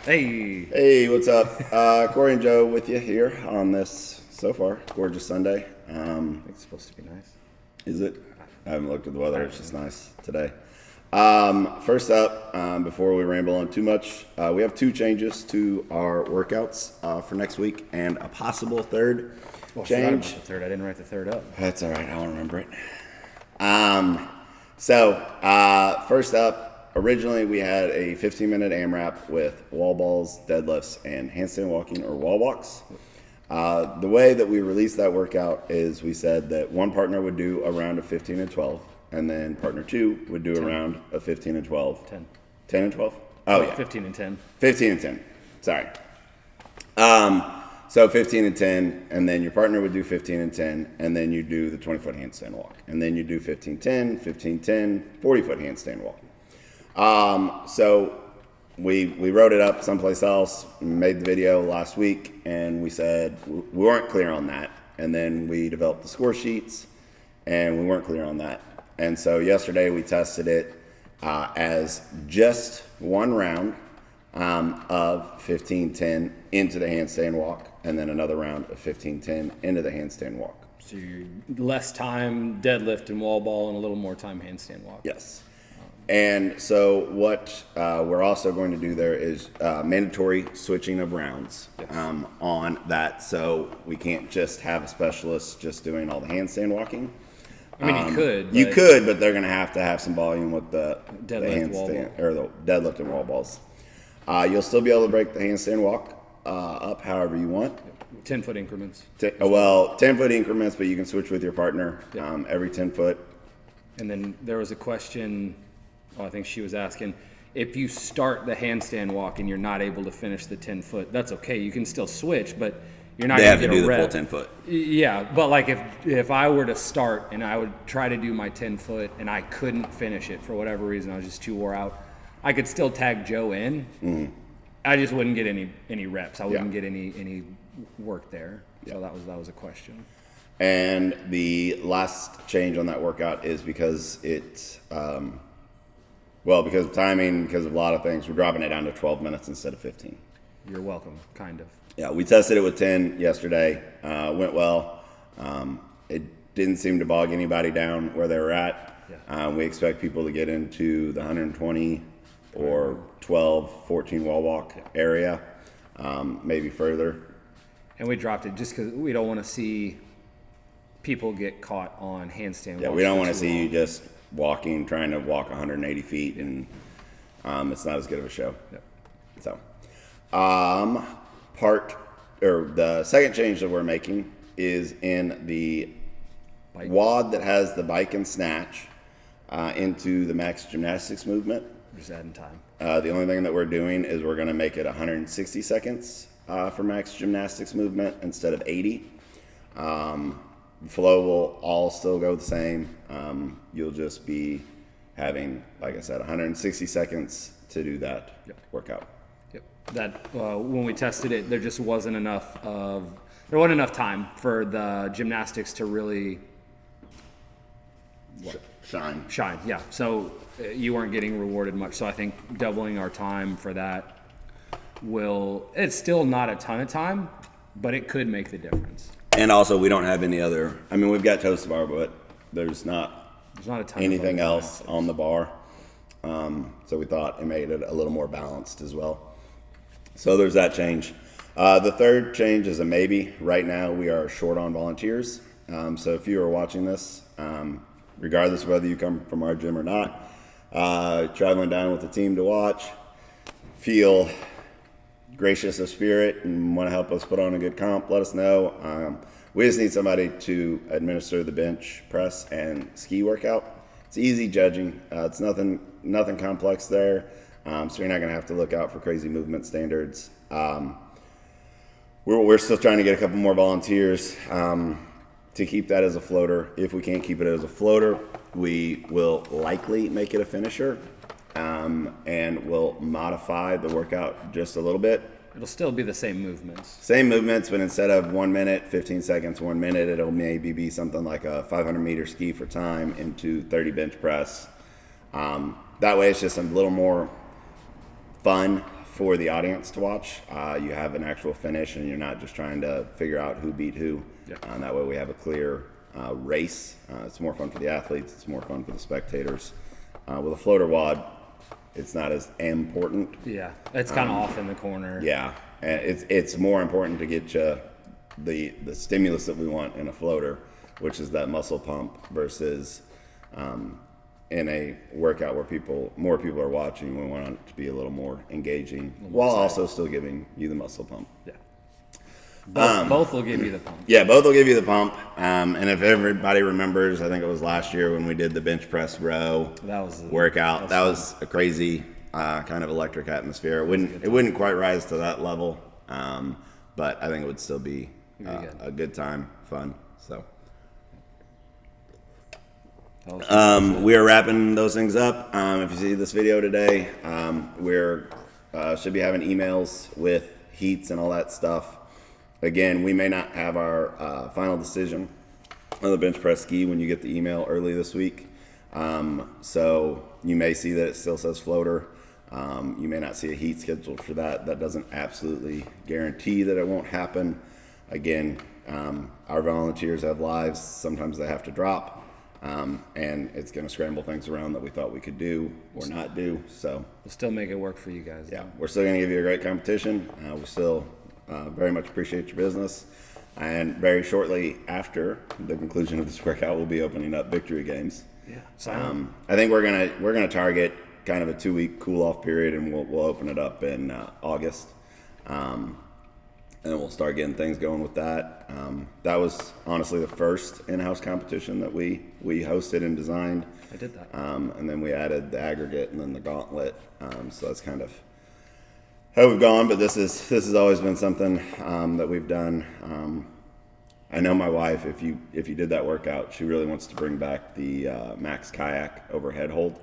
Hey. Hey, what's up? Corey and Joe with you here on this, so far, gorgeous Sunday. I think it's supposed to be nice. Is it? I haven't looked at the weather. It's just nice today. First up, before we ramble on too much, we have 2 changes to our workouts for next week and a possible third change. The third. I didn't write the third up. That's all right. I'll remember it. First up, originally we had a 15-minute AMRAP with wall balls, deadlifts, and handstand walking or wall walks. The way that we released that workout is we said that one partner would do a round of 15 and 12, and then partner 2 would do 10. a round of 15 and 12. 10. 10 and 12? Oh, yeah. 15 and 10. 15 and 10. Sorry. So 15 and 10, and then your partner would do 15 and 10, and then you do the 20-foot handstand walk. And then you do 15-10, 15-10, 40-foot handstand walk. So we wrote it up someplace else, made the video last week, and we said we weren't clear on that. And then we developed the score sheets, and we weren't clear on that. And so yesterday we tested it as just one round of 15-10 into the handstand walk, and then another round of 15-10 into the handstand walk. So you're less time deadlift and wall ball and a little more time handstand walk. Yes. And so what we're also going to do there is mandatory switching of rounds on that. So we can't just have a specialist just doing all the handstand walking. I mean, you could. You could, but they're going to have some volume with the Deadlift, wall handstand or the deadlift and wall balls. You'll still be able to break the handstand walk up however you want. 10-foot increments. 10-foot increments, but you can switch with your partner every 10 foot. And then there was a question, I think she was asking, if you start the handstand walk and you're not able to finish the 10-foot, that's okay. You can still switch, but you're not going to get a rep. They have to do the full 10 foot. Yeah, but like if I were to start and I would try to do my 10-foot and I couldn't finish it for whatever reason, I was just too wore out, I could still tag Joe in. Mm-hmm. I just wouldn't get any reps. I wouldn't get any work there. So that was a question. And the last change on that workout is because it's because of timing, because of a lot of things, we're dropping it down to 12 minutes instead of 15. You're welcome, kind of. Yeah, we tested it with 10 yesterday. Went well. It didn't seem to bog anybody down where they were at. Yeah. We expect people to get into the 120 or 12, 14 wall walk area, maybe further. And we dropped it just because we don't want to see people get caught on handstand walks. Yeah, we don't want to see you just trying to walk 180 feet, and it's not as good of a show. Yep. So, the second change that we're making is in the WOD that has the bike and snatch into the max gymnastics movement. Just adding time. The only thing that we're doing is we're going to make it 160 seconds for max gymnastics movement instead of 80. Flow will all still go the same. You'll just be having, like I said, 160 seconds to do that workout. Yep. That when we tested it, there just wasn't enough time for the gymnastics to really shine. Yeah. So you weren't getting rewarded much. So I think doubling our time for that it's still not a ton of time, but it could make the difference. And also, we don't have any other. I mean, we've got toes to bar, but there's not a ton anything else on the bar. So we thought it made it a little more balanced as well. So there's that change. The third change is a maybe. Right now, we are short on volunteers. So if you are watching this, regardless of whether you come from our gym or not, traveling down with the team to watch, feel gracious of spirit and want to help us put on a good comp, let us know. We just need somebody to administer the bench press and ski workout. It's easy judging. It's nothing complex there. So you're not going to have to look out for crazy movement standards. We're still trying to get a couple more volunteers to keep that as a floater. If we can't keep it as a floater, we will likely make it a finisher. And we'll modify the workout just a little bit. It'll still be the same movements. Same movements, but instead of 1 minute, 15 seconds, 1 minute, it'll maybe be something like a 500-meter ski for time into 30 bench press. That way it's just a little more fun, for the audience to watch. You have an actual finish, and you're not just trying to figure out who beat who. Yeah. That way we have a clear race. It's more fun for the athletes. It's more fun for the spectators. With a floater wad, it's not as important. Yeah, it's kind of off in the corner. Yeah, and it's more important to get you the stimulus that we want in a floater, which is that muscle pump, versus in a workout where more people are watching. We want it to be a little more engaging, while also still giving you the muscle pump. Yeah. Both will give you the pump. Yeah, both will give you the pump. And if everybody remembers, I think it was last year when we did the bench press row workout. That was a crazy kind of electric atmosphere. It wouldn't quite rise to that level, but I think it would still be a good time, fun. So we are wrapping those things up. If you see this video today, we're should be having emails with heats and all that stuff. Again, we may not have our final decision on the bench press ski when you get the email early this week. So you may see that it still says floater. You may not see a heat scheduled for that. That doesn't absolutely guarantee that it won't happen. Again, our volunteers have lives. Sometimes they have to drop. And it's going to scramble things around that we thought we could do or not do. So we'll still make it work for you guys. Yeah, we're still going to give you a great competition. We still very much appreciate your business. And very shortly after the conclusion of this workout, we'll be opening up victory games. Yeah. I think we're gonna target kind of a 2-week cool off period, and we'll open it up in August. And then we'll start getting things going with that. That was honestly the first in-house competition that we hosted and designed. I did that. And then we added the aggregate and then the gauntlet. So that's kind of how we've gone. But this has always been something that we've done. I know my wife, if you did that workout, she really wants to bring back the max kayak overhead hold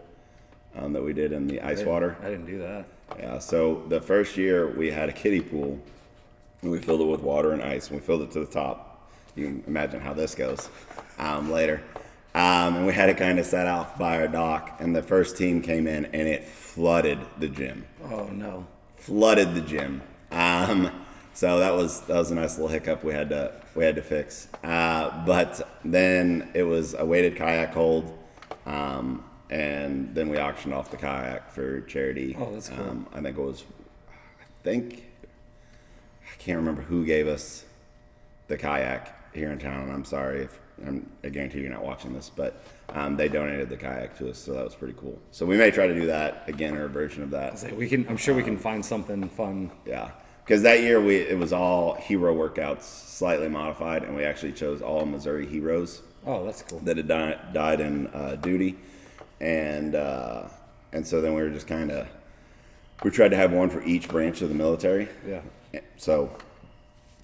that we did in the ice water. I didn't do that. Yeah. So the first year we had a kiddie pool. And we filled it with water and ice, and we filled it to the top. You can imagine how this goes later. And we had it kind of set off by our dock, and the first team came in, and it flooded the gym. Oh, no. Flooded the gym. So that was a nice little hiccup we had to fix. But then it was a weighted kayak hold, and then we auctioned off the kayak for charity. Oh, that's cool. I can't remember who gave us the kayak here in town. I'm sorry I guarantee you're not watching this, but they donated the kayak to us, so that was pretty cool. So we may try to do that again, or a version of that. I'm sure we can find something fun. Yeah, because that year it was all hero workouts, slightly modified, and we actually chose all Missouri heroes. Oh, that's cool. That had died in duty, and so then we were just we tried to have one for each branch of the military. Yeah. So,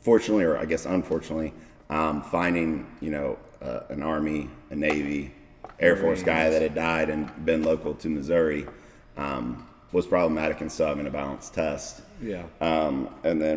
fortunately, or I guess unfortunately, finding an Army, a Navy, Air Force guy that had died and been local to Missouri was problematic and still having a balanced test. Yeah. And then